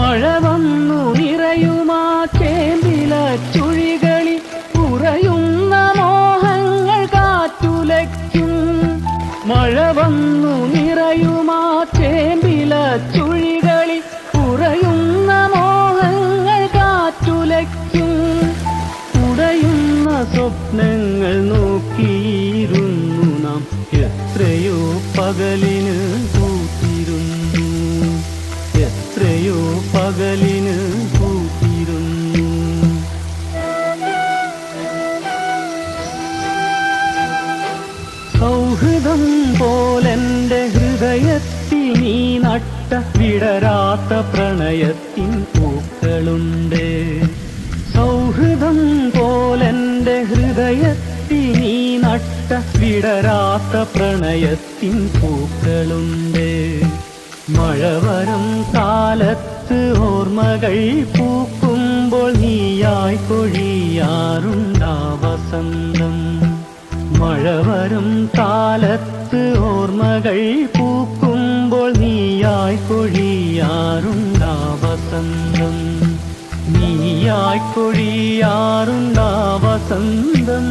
മഴ വന്നു നിറയുമാ ചേമ്പില ചുഴികളിൽ ഉറയുന്ന മോഹങ്ങൾ കാറ്റുലയ്ക്കും. മഴ വന്നു നിറയുമാ ചേമ്പില ചുഴികളിൽ ഉറയുന്ന മോഹങ്ങൾ കാറ്റുലയ്ക്കും. ഉടയുന്ന സ്വപ്നങ്ങൾ നോക്കിയിരുന്നു നാം എത്രയോ പകലിന് കൂട്ടിരുന്നു, എത്രയോ പകലിന് കൂട്ടിരുന്നു. സൗഹൃദം പോലെന്റെ ഹൃദയത്തിൽ നീ നട്ട വിടരാത്ത പ്രണയത്തിൻ പൂക്കളുണ്ട്. സൗഹൃദം പോലെന്റെ ഹൃദയത്തിൽ നീ നട്ട വിടരാത്ത പ്രണയത്തിൻ പൂക്കളുണ്ട്. മഴവരും കാലത്ത് ഓർമ്മകൾ പൂക്കുമ്പോൾ നീയായി കൊഴിയാറുണ്ടാ വസന്തം. മഴവരും കാലത്ത് ഓർമ്മകൾ പൂക്കുമ്പോൾ നീയായി കൊഴിയാറുണ്ടാ വസന്തം. നീയായി കൊഴിയാറുണ്ടാ വസന്തം.